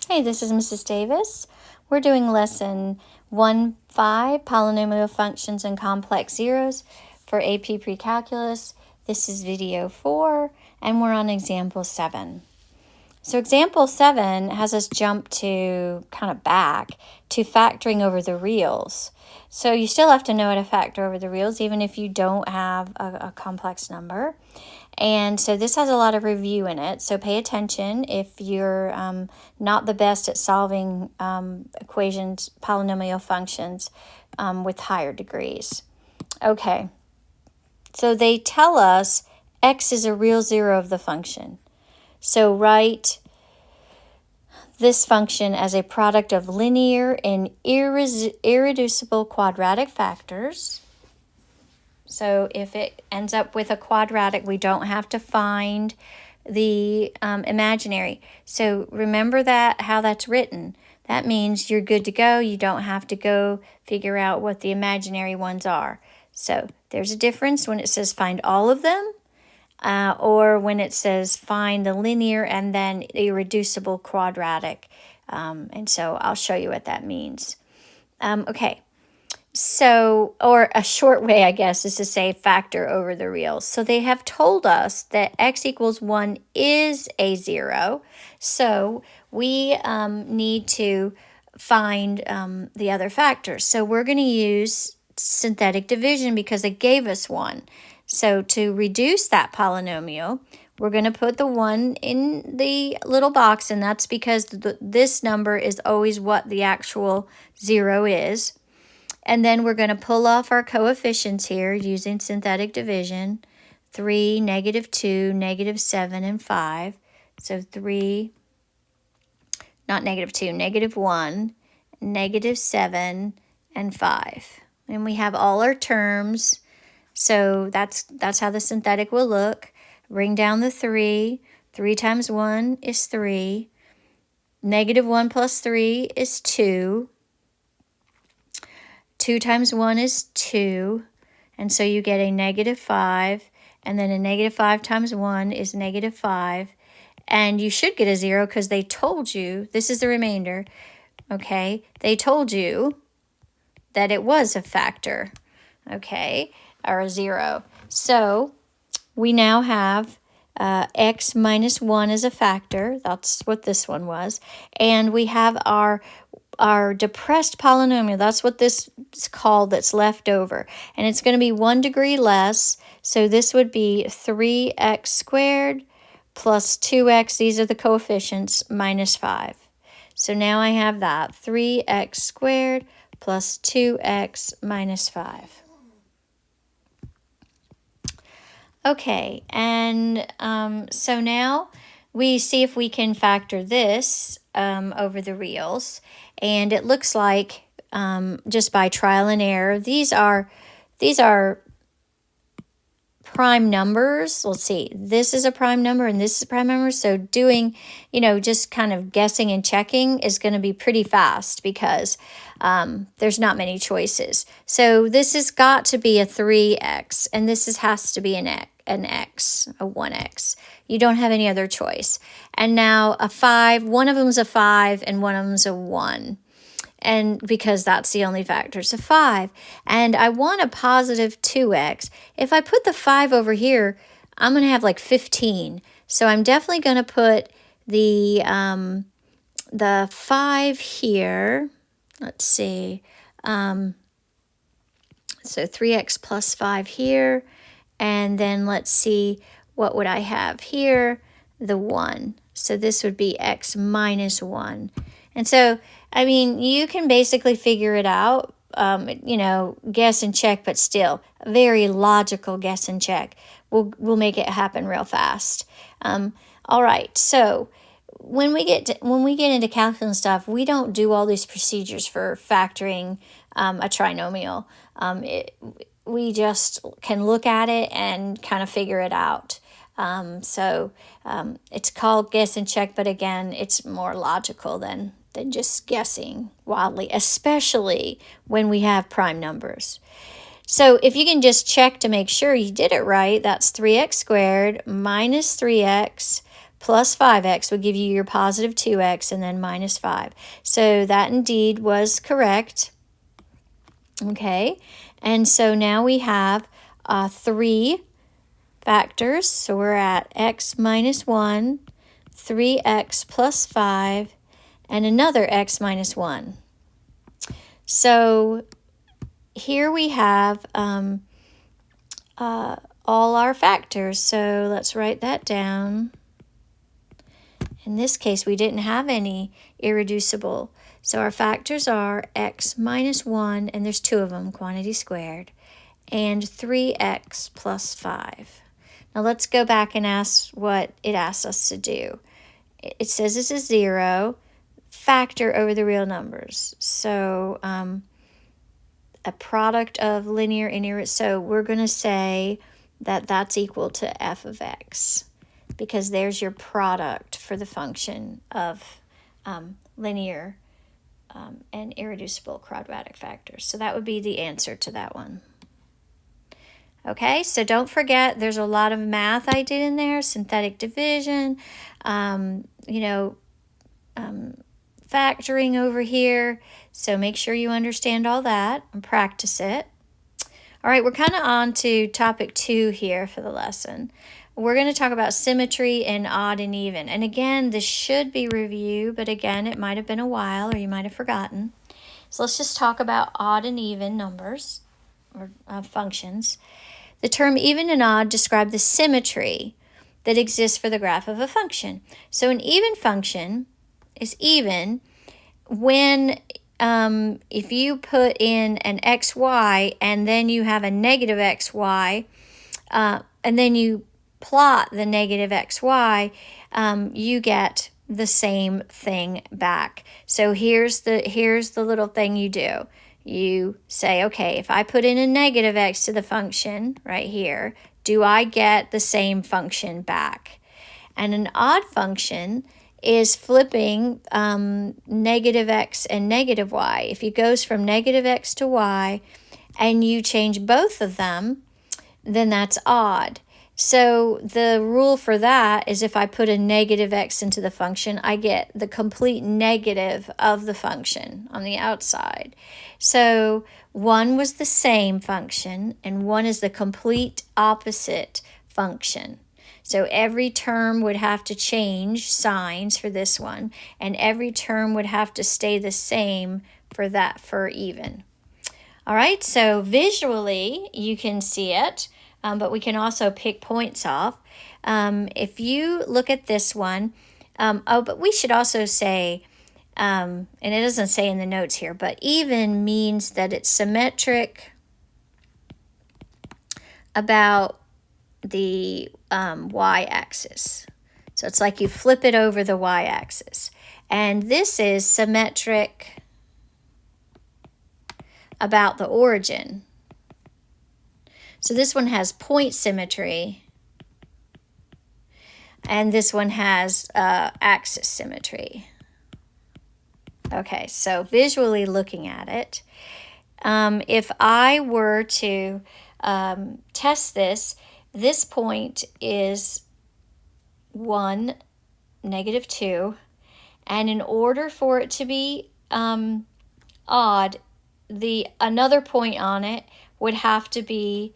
Hey, this is Mrs. Davis. We're doing lesson 1-5, polynomial functions and complex zeros for AP Pre-Calculus. This is video 4, and we're on example 7. So example 7 has us jump to kind of back to factoring over the reals. So you still have to know how to factor over the reals, even if you don't have a complex number. And so this has a lot of review in it, so pay attention if you're not the best at solving equations, polynomial functions with higher degrees. Okay, so they tell us x is a real zero of the function. So write this function as a product of linear and irreducible quadratic factors. So if it ends up with a quadratic, we don't have to find the imaginary. So remember that, how that's written. That means you're good to go. You don't have to go figure out what the imaginary ones are. So there's a difference when it says find all of them or when it says find the linear and then irreducible quadratic. And so I'll show you what that means. Okay. So, or a short way, I guess, is to say factor over the reals. So they have told us that x equals 1 is a zero. So we need to find the other factors. So we're going to use synthetic division because it gave us 1. So to reduce that polynomial, we're going to put the 1 in the little box, and that's because this number is always what the actual 0 is. And then we're going to pull off our coefficients here using synthetic division. 3, -2, -7, and 5. So 3, not -2, -1, -7, and 5. And we have all our terms. So that's how the synthetic will look. Bring down the 3. 3 times 1 is 3. -1 plus 3 is 2. 2 times 1 is 2, and so you get a -5, and then a -5 times 1 is -5, and you should get a 0 because they told you, this is the remainder, okay? They told you that it was a factor, okay, or a 0. So we now have x minus 1 as a factor. That's what this one was. And we have our depressed polynomial. That's what this is called, that's left over. And it's going to be 1 degree less. So this would be 3x squared plus 2x, these are the coefficients, minus 5. So now I have that, 3x squared plus 2x minus 5. Okay, and so now we see if we can factor this over the reals. And it looks like just by trial and error, these are prime numbers. Let's see, this is a prime number and this is a prime number. So doing, just kind of guessing and checking is going to be pretty fast because there's not many choices. So this has got to be a 3x, and this has to be an x, a 1x. You don't have any other choice. And now a 5, one of them's a 5 and one of them's a 1. And because that's the only factor, so 5. And I want a positive 2x. If I put the 5 over here, I'm going to have like 15. So I'm definitely going to put the 5 here. Let's see. So 3x plus 5 here. And then let's see, what would I have here? The 1. So this would be x minus 1. And so, I mean, you can basically figure it out, guess and check, but still, a very logical guess and check. We'll make it happen real fast. All right, so when we get into calculus and stuff, we don't do all these procedures for factoring a trinomial. We just can look at it and kind of figure it out. It's called guess and check, but again, it's more logical than just guessing wildly, especially when we have prime numbers. So if you can just check to make sure you did it right, that's 3x squared minus 3x plus 5x would give you your positive 2x and then minus 5. So that indeed was correct. Okay, and so now we have 3 factors. So we're at x minus 1, 3x plus 5, and another x minus 1. So here we have all our factors. So let's write that down. In this case, we didn't have any irreducible. So our factors are x minus 1, and there's 2 of them, quantity squared, and 3x plus 5. Now let's go back and ask what it asks us to do. It says this is 0, factor over the real numbers. So a product of linear and irreducible. So we're going to say that that's equal to f of x, because there's your product for the function of linear and irreducible quadratic factors. So that would be the answer to that one. Okay, so don't forget there's a lot of math I did in there, synthetic division, factoring over here. So make sure you understand all that and practice it. All right, we're kind of on to topic 2 here for the lesson. We're going to talk about symmetry and odd and even. And again, this should be review, but again, it might have been a while or you might have forgotten. So let's just talk about odd and even numbers or functions. The term even and odd describe the symmetry that exists for the graph of a function. So an even function is even when if you put in an xy and then you have a negative xy and then you plot the negative xy, you get the same thing back. So here's the little thing you do. You say, okay, if I put in a negative x to the function right here, do I get the same function back? And an odd function is flipping negative x and negative y. If it goes from negative x to y and you change both of them, then that's odd. So the rule for that is if I put a negative x into the function, I get the complete negative of the function on the outside. So one was the same function and one is the complete opposite function. So every term would have to change signs for this one, and every term would have to stay the same for that, for even. All right, so visually you can see it. But we can also pick points off. If you look at this one, but we should also say, and it doesn't say in the notes here, but even means that it's symmetric about the y-axis. So it's like you flip it over the y-axis. And this is symmetric about the origin. So this one has point symmetry, and this one has axis symmetry. Okay, so visually looking at it, if I were to test this, this point is 1, negative 2, and in order for it to be odd, another point on it would have to be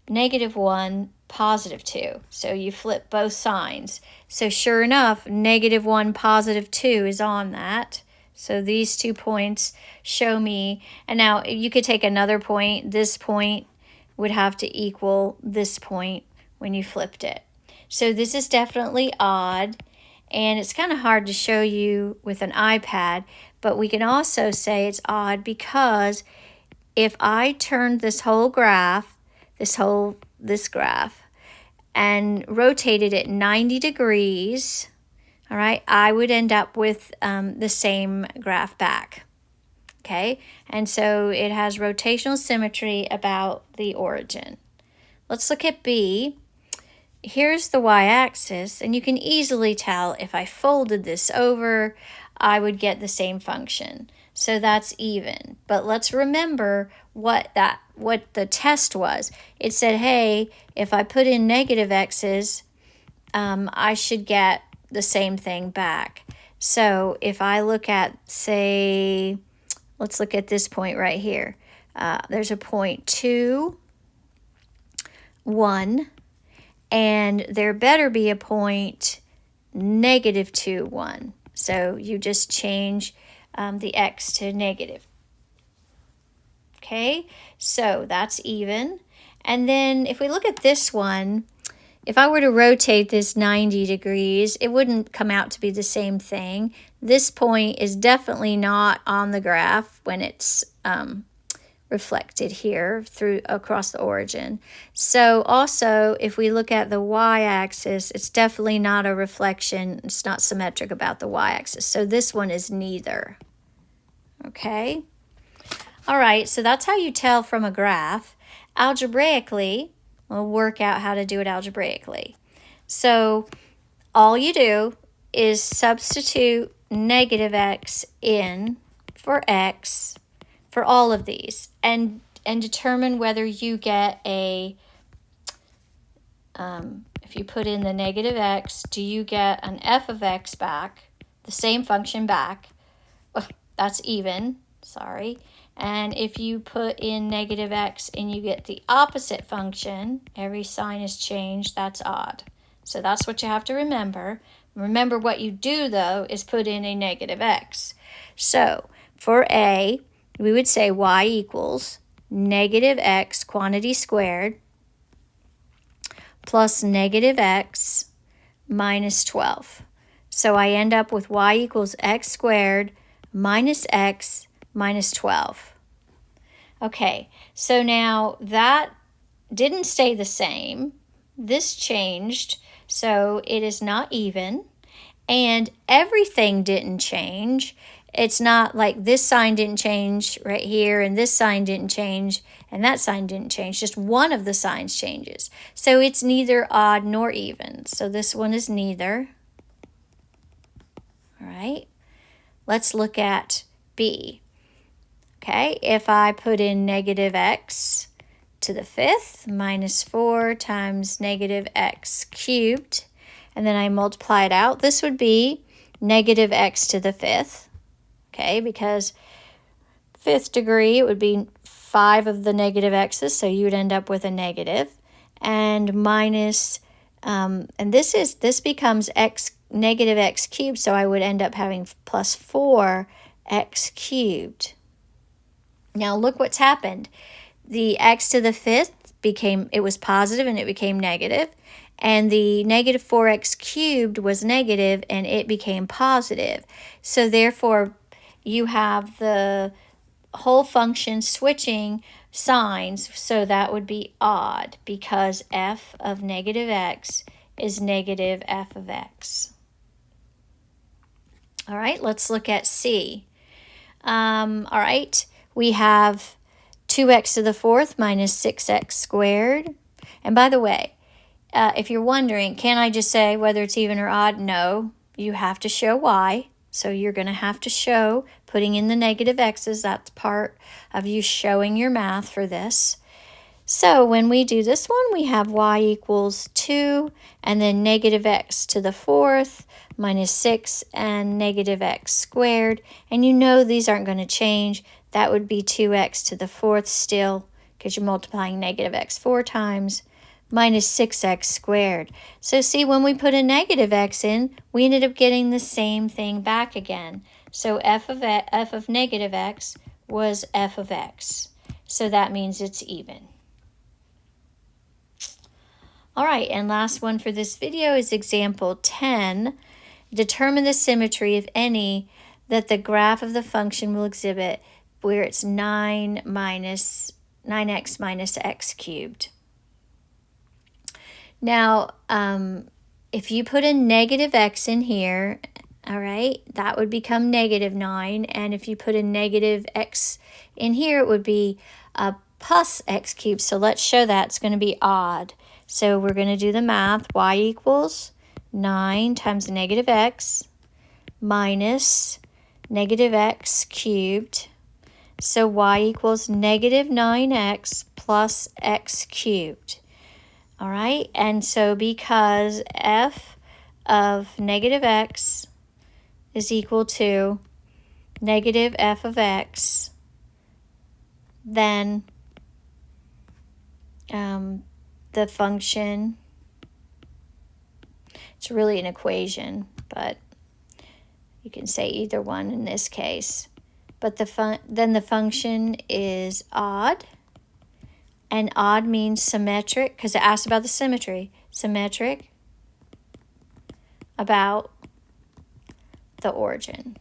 negative 1, positive 2. So you flip both signs. So sure enough, negative 1, positive 2 is on that. So these 2 points show me. And now you could take another point. This point would have to equal this point when you flipped it. So this is definitely odd. And it's kind of hard to show you with an iPad. But we can also say it's odd because if I turned this whole graph, this graph, and rotated it 90 degrees, all right, I would end up with the same graph back, okay? And so it has rotational symmetry about the origin. Let's look at B. Here's the y-axis, and you can easily tell if I folded this over, I would get the same function. So that's even. But let's remember what the test was. It said, hey, if I put in negative x's, I should get the same thing back. So if I look at, say, let's look at this point right here. There's a point 2, 1, and there better be a point -2, 1. So you just change the x to negative. Okay, so that's even. And then if we look at this one, if I were to rotate this 90 degrees, it wouldn't come out to be the same thing. This point is definitely not on the graph when it's reflected here through across the origin. So also, if we look at the y-axis, it's definitely not a reflection. It's not symmetric about the y-axis. So this one is neither. Okay. All right, so that's how you tell from a graph. Algebraically, we'll work out how to do it algebraically. So all you do is substitute -x in for x for all of these and determine whether you get a, if you put in the -x, do you get an f of x back, the same function back? Well, that's even, sorry. And if you put in -x and you get the opposite function, every sign is changed, that's odd. So that's what you have to remember. Remember what you do, though, is put in a -x. So for A, we would say y equals -x quantity squared plus -x minus 12. So I end up with y equals x squared minus x minus 12. Okay, so now that didn't stay the same. This changed, so it is not even. And everything didn't change. It's not like this sign didn't change right here, and this sign didn't change, and that sign didn't change. Just one of the signs changes. So it's neither odd nor even. So this one is neither. All right, let's look at B. Okay, if I put in -x to the 5th minus 4 times -x cubed, and then I multiply it out, this would be -x to the 5th. Okay, because 5th degree, it would be 5 of the -x's, so you would end up with a negative. And minus, and this becomes -x cubed, so I would end up having plus 4x cubed. Now look what's happened. The x to the 5th it was positive and it became negative. And the -4x cubed was negative and it became positive. So therefore, you have the whole function switching signs. So that would be odd because f of -x is -f of x. All right, let's look at C. All right. We have 2x to the 4th minus 6x squared. And by the way, if you're wondering, can I just say whether it's even or odd? No, you have to show y. So you're going to have to show putting in the -x's. That's part of you showing your math for this. So when we do this one, we have y equals 2 and then -x to the 4th minus 6 and -x squared. And you know these aren't going to change. That would be 2x to the 4th still because you're multiplying -x 4 times minus 6x squared. So see, when we put a -x in, we ended up getting the same thing back again. So f of -x was f of x. So that means it's even. All right, and last one for this video is example 10. Determine the symmetry, if any, that the graph of the function will exhibit where it's 9x minus x cubed. Now, if you put a -x in here, all right, that would become -9. And if you put a -x in here, it would be a plus x cubed. So let's show that it's going to be odd. So we're going to do the math. Y equals 9 times -x minus -x cubed. So y equals -9x plus x cubed. All right, and so because f of negative x is equal to negative f of x, then the function, it's really an equation, but you can say either one in this case. But then the function is odd, and odd means symmetric, because it asks about the symmetry. Symmetric about the origin.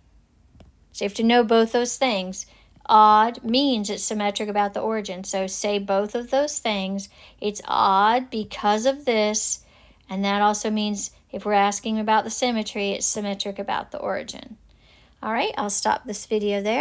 So you have to know both those things. Odd means it's symmetric about the origin. So say both of those things. It's odd because of this, and that also means if we're asking about the symmetry, it's symmetric about the origin. All right, I'll stop this video there.